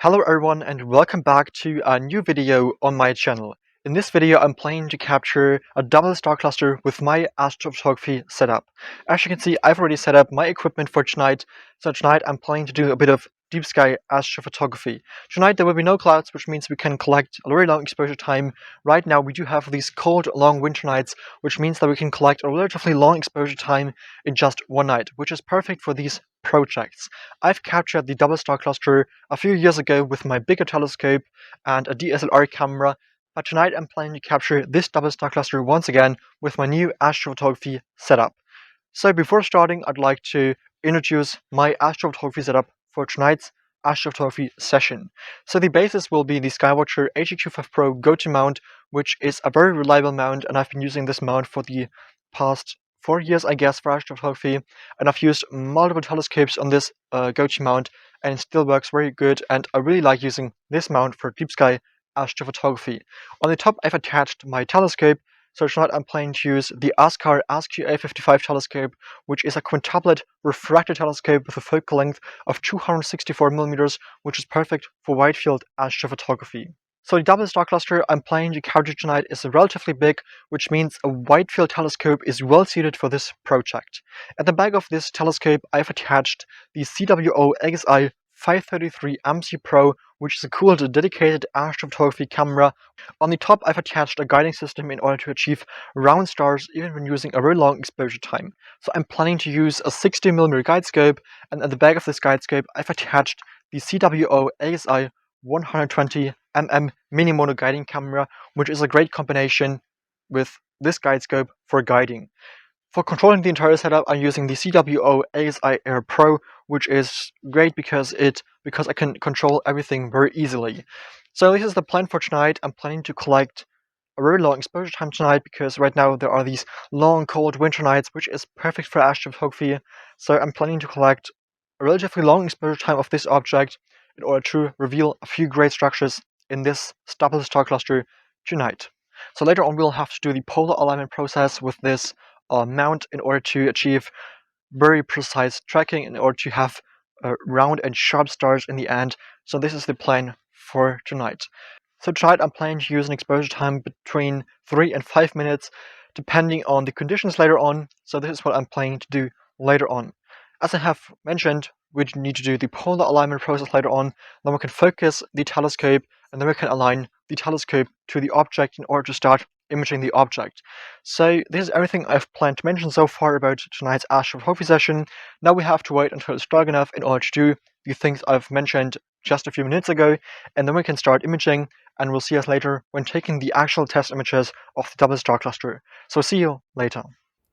Hello everyone and welcome back to a new video on my channel. In this video I'm planning to capture a double star cluster with my astrophotography setup. As you can see, I've already set up my equipment for tonight, so tonight I'm planning to do a bit of deep sky astrophotography. Tonight there will be no clouds, which means we can collect a very long exposure time. Right now we do have these cold long winter nights, which means that we can collect a relatively long exposure time in just one night, which is perfect for these projects. I've captured the double star cluster a few years ago with my bigger telescope and a DSLR camera, but tonight I'm planning to capture this double star cluster once again with my new astrophotography setup. So before starting, I'd like to introduce my astrophotography setup for tonight's astrophotography session. So the basis will be the Skywatcher HQ5 Pro go-to mount, which is a very reliable mount, and I've been using this mount for the past 4 years, I guess, for astrophotography, and I've used multiple telescopes on this go-to mount, and it still works very good, and I really like using this mount for deep sky astrophotography. On the top, I've attached my telescope. So tonight I'm planning to use the Askar SQA55 telescope, which is a quintuplet refractor telescope with a focal length of 264mm, which is perfect for widefield astrophotography. So the double star cluster I'm planning to capture tonight is relatively big, which means a widefield telescope is well suited for this project. At the back of this telescope I've attached the CWO XI 533 MC Pro, which is a cool dedicated astrophotography camera. On the top I've attached a guiding system in order to achieve round stars even when using a very long exposure time. So I'm planning to use a 60mm guide scope, and at the back of this guide scope I've attached the CWO XI 120mm mini mono guiding camera, which is a great combination with this guide scope for guiding. For controlling the entire setup, I'm using the CWO ASI Air Pro, which is great because I can control everything very easily. So this is the plan for tonight. I'm planning to collect a very long exposure time tonight because right now there are these long cold winter nights, which is perfect for astrophotography. So I'm planning to collect a relatively long exposure time of this object in order to reveal a few great structures in this double star cluster tonight. So later on we'll have to do the polar alignment process with this mount in order to achieve very precise tracking, in order to have round and sharp stars in the end. So this is the plan for tonight. So tonight I'm planning to use an exposure time between 3 and 5 minutes, depending on the conditions later on. So this is what I'm planning to do later on. As I have mentioned, we need to do the polar alignment process later on. Then we can focus the telescope, and then we can align the telescope to the object in order to start imaging the object. So this is everything I've planned to mention so far about tonight's astrophotography session. Now we have to wait until it's dark enough in order to do the things I've mentioned just a few minutes ago, and then we can start imaging, and we'll see us later when taking the actual test images of the double star cluster. So see you later.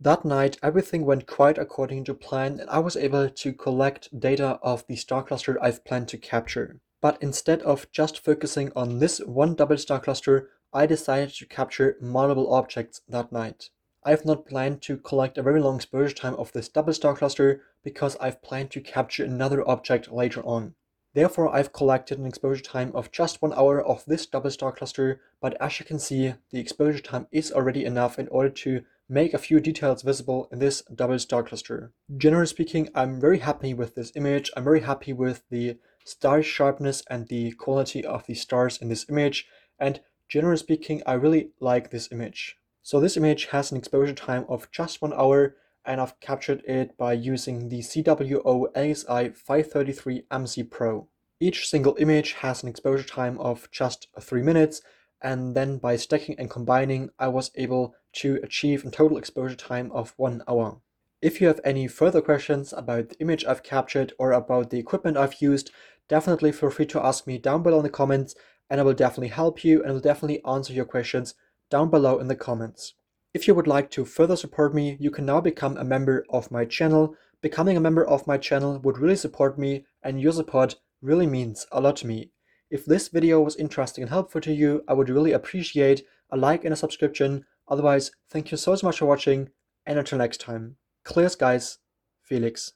That night everything went quite according to plan, and I was able to collect data of the star cluster I've planned to capture. But instead of just focusing on this one double star cluster, I decided to capture multiple objects that night. I've not planned to collect a very long exposure time of this double star cluster because I've planned to capture another object later on. Therefore, I've collected an exposure time of just 1 hour of this double star cluster, but as you can see, the exposure time is already enough in order to make a few details visible in this double star cluster. Generally speaking, I'm very happy with this image. I'm very happy with the star sharpness and the quality of the stars in this image, and generally speaking, I really like this image. So this image has an exposure time of just 1 hour, and I've captured it by using the CWO ASI 533 MC Pro. Each single image has an exposure time of just 3 minutes, and then by stacking and combining, I was able to achieve a total exposure time of 1 hour. If you have any further questions about the image I've captured or about the equipment I've used, definitely feel free to ask me down below in the comments, and I will definitely help you and will definitely answer your questions down below in the comments. If you would like to further support me, you can now become a member of my channel. Becoming a member of my channel would really support me, and your support really means a lot to me. If this video was interesting and helpful to you, I would really appreciate a like and a subscription. Otherwise, thank you so much for watching, and until next time. Clear skies, Felix.